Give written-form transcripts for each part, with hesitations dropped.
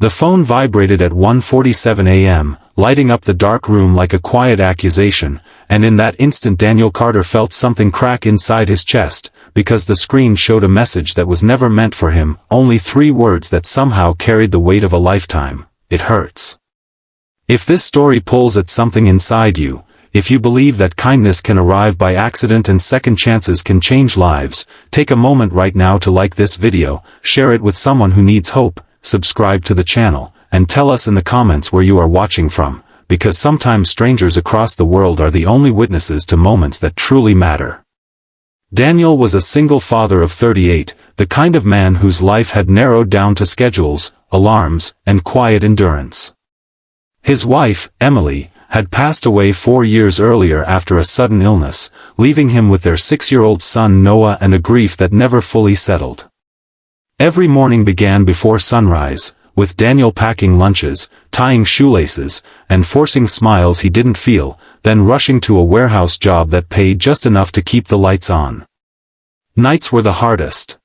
The phone vibrated at 1:47 a.m., lighting up the dark room like a quiet accusation, and in that instant Daniel Carter felt something crack inside his chest, because the screen showed a message that was never meant for him, only 3 words that somehow carried the weight of a lifetime: "It hurts." If this story pulls at something inside you, if you believe that kindness can arrive by accident and second chances can change lives, take a moment right now to like this video, share it with someone who needs hope, subscribe to the channel, and tell us in the comments where you are watching from, because sometimes strangers across the world are the only witnesses to moments that truly matter. Daniel was a single father of 38, the kind of man whose life had narrowed down to schedules, alarms, and quiet endurance. His wife, Emily, had passed away 4 years earlier after a sudden illness, leaving him with their 6-year-old son Noah and a grief that never fully settled. Every morning began before sunrise, with Daniel packing lunches, tying shoelaces, and forcing smiles he didn't feel, then rushing to a warehouse job that paid just enough to keep the lights on. Nights were the hardest.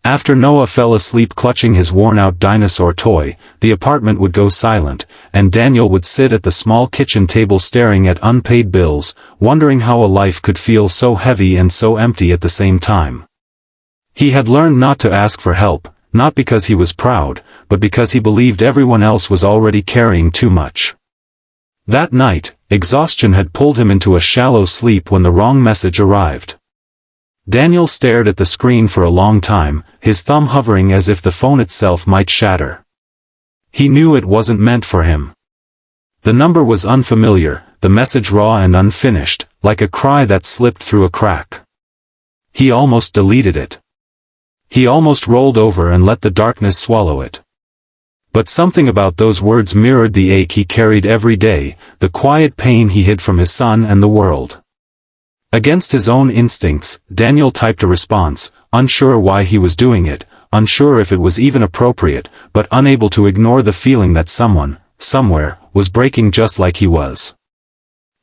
After Noah fell asleep clutching his worn-out dinosaur toy, the apartment would go silent, and Daniel would sit at the small kitchen table staring at unpaid bills, wondering how a life could feel so heavy and so empty at the same time. He had learned not to ask for help, not because he was proud, but because he believed everyone else was already carrying too much. That night, exhaustion had pulled him into a shallow sleep when the wrong message arrived. Daniel stared at the screen for a long time, his thumb hovering as if the phone itself might shatter. He knew it wasn't meant for him. The number was unfamiliar, the message raw and unfinished, like a cry that slipped through a crack. He almost deleted it. He almost rolled over and let the darkness swallow it. But something about those words mirrored the ache he carried every day, the quiet pain he hid from his son and the world. Against his own instincts, Daniel typed a response, unsure why he was doing it, unsure if it was even appropriate, but unable to ignore the feeling that someone, somewhere, was breaking just like he was.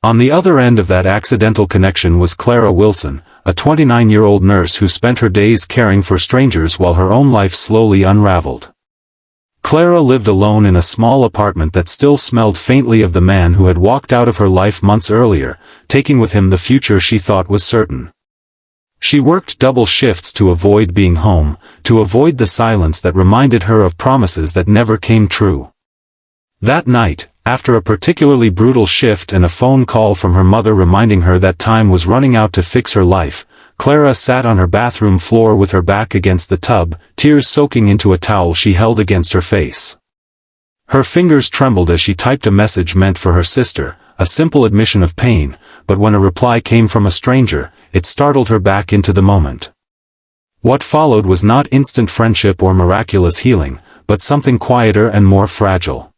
On the other end of that accidental connection was Clara Wilson, a 29-year-old nurse who spent her days caring for strangers while her own life slowly unraveled. Clara lived alone in a small apartment that still smelled faintly of the man who had walked out of her life months earlier, taking with him the future she thought was certain. She worked double shifts to avoid being home, to avoid the silence that reminded her of promises that never came true. That night, after a particularly brutal shift and a phone call from her mother reminding her that time was running out to fix her life, Clara sat on her bathroom floor with her back against the tub, tears soaking into a towel she held against her face. Her fingers trembled as she typed a message meant for her sister, a simple admission of pain, but when a reply came from a stranger, it startled her back into the moment. What followed was not instant friendship or miraculous healing, but something quieter and more fragile.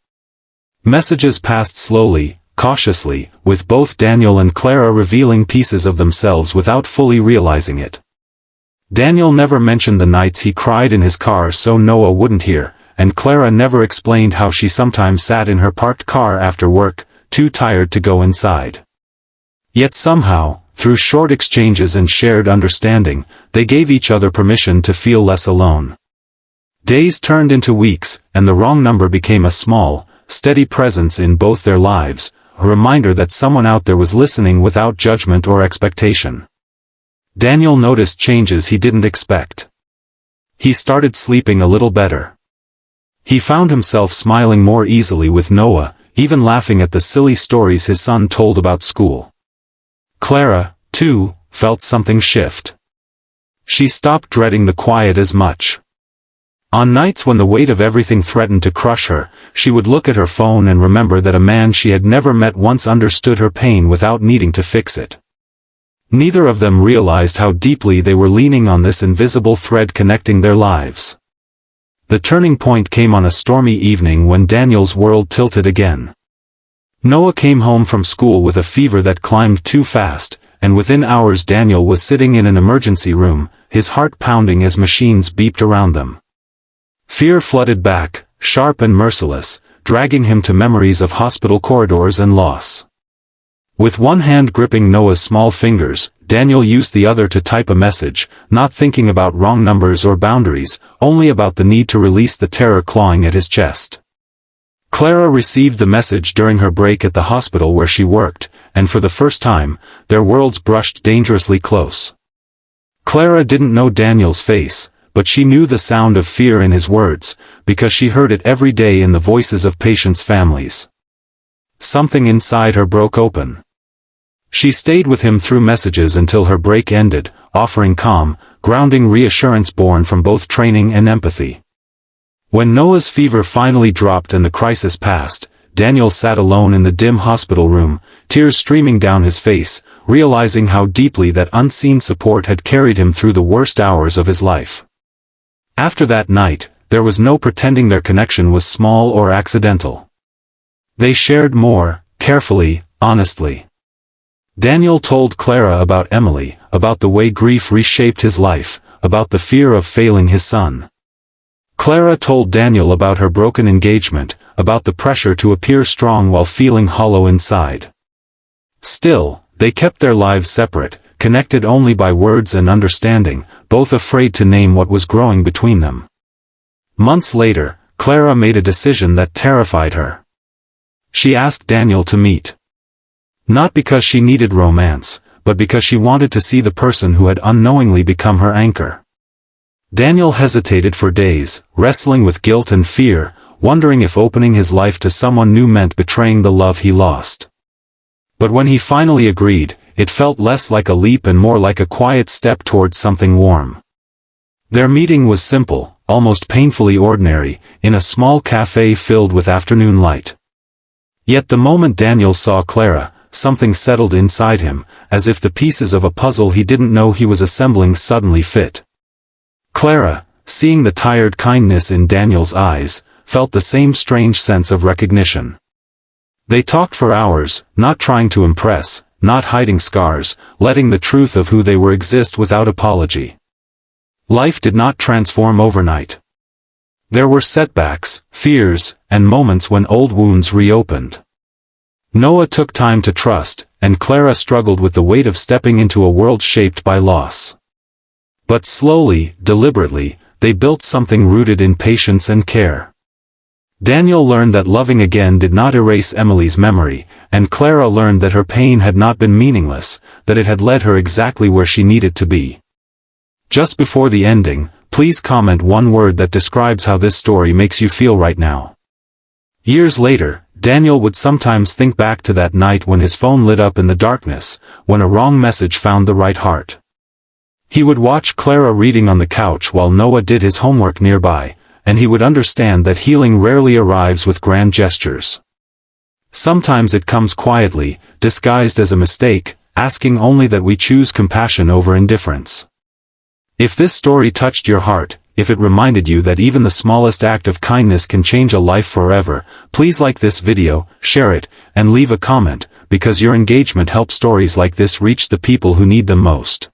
Messages passed slowly, cautiously, with both Daniel and Clara revealing pieces of themselves without fully realizing it. Daniel never mentioned the nights he cried in his car so Noah wouldn't hear, and Clara never explained how she sometimes sat in her parked car after work, too tired to go inside. Yet somehow, through short exchanges and shared understanding, they gave each other permission to feel less alone. Days turned into weeks, and the wrong number became a small, steady presence in both their lives, a reminder that someone out there was listening without judgment or expectation. Daniel noticed changes he didn't expect. He started sleeping a little better. He found himself smiling more easily with Noah, even laughing at the silly stories his son told about school. Clara, too, felt something shift. She stopped dreading the quiet as much. On nights when the weight of everything threatened to crush her, she would look at her phone and remember that a man she had never met once understood her pain without needing to fix it. Neither of them realized how deeply they were leaning on this invisible thread connecting their lives. The turning point came on a stormy evening when Daniel's world tilted again. Noah came home from school with a fever that climbed too fast, and within hours Daniel was sitting in an emergency room, his heart pounding as machines beeped around them. Fear flooded back, sharp and merciless, dragging him to memories of hospital corridors and loss. With one hand gripping Noah's small fingers, Daniel used the other to type a message, not thinking about wrong numbers or boundaries, only about the need to release the terror clawing at his chest. Clara received the message during her break at the hospital where she worked, and for the first time, their worlds brushed dangerously close. Clara didn't know Daniel's face, but she knew the sound of fear in his words, because she heard it every day in the voices of patients' families. Something inside her broke open. She stayed with him through messages until her break ended, offering calm, grounding reassurance born from both training and empathy. When Noah's fever finally dropped and the crisis passed, Daniel sat alone in the dim hospital room, tears streaming down his face, realizing how deeply that unseen support had carried him through the worst hours of his life. After that night, there was no pretending their connection was small or accidental. They shared more, carefully, honestly. Daniel told Clara about Emily, about the way grief reshaped his life, about the fear of failing his son. Clara told Daniel about her broken engagement, about the pressure to appear strong while feeling hollow inside. Still, they kept their lives separate, connected only by words and understanding, both afraid to name what was growing between them. Months later, Clara made a decision that terrified her. She asked Daniel to meet. Not because she needed romance, but because she wanted to see the person who had unknowingly become her anchor. Daniel hesitated for days, wrestling with guilt and fear, wondering if opening his life to someone new meant betraying the love he lost. But when he finally agreed, it felt less like a leap and more like a quiet step towards something warm. Their meeting was simple, almost painfully ordinary, in a small cafe filled with afternoon light. Yet the moment Daniel saw Clara, something settled inside him, as if the pieces of a puzzle he didn't know he was assembling suddenly fit. Clara, seeing the tired kindness in Daniel's eyes, felt the same strange sense of recognition. They talked for hours, not trying to impress, not hiding scars, letting the truth of who they were exist without apology. Life did not transform overnight. There were setbacks, fears, and moments when old wounds reopened. Noah took time to trust, and Clara struggled with the weight of stepping into a world shaped by loss. But slowly, deliberately, they built something rooted in patience and care. Daniel learned that loving again did not erase Emily's memory, and Clara learned that her pain had not been meaningless, that it had led her exactly where she needed to be. Just before the ending, please comment one word that describes how this story makes you feel right now. Years later, Daniel would sometimes think back to that night when his phone lit up in the darkness, when a wrong message found the right heart. He would watch Clara reading on the couch while Noah did his homework nearby, and he would understand that healing rarely arrives with grand gestures. Sometimes it comes quietly, disguised as a mistake, asking only that we choose compassion over indifference. If this story touched your heart, if it reminded you that even the smallest act of kindness can change a life forever, please like this video, share it, and leave a comment, because your engagement helps stories like this reach the people who need them most.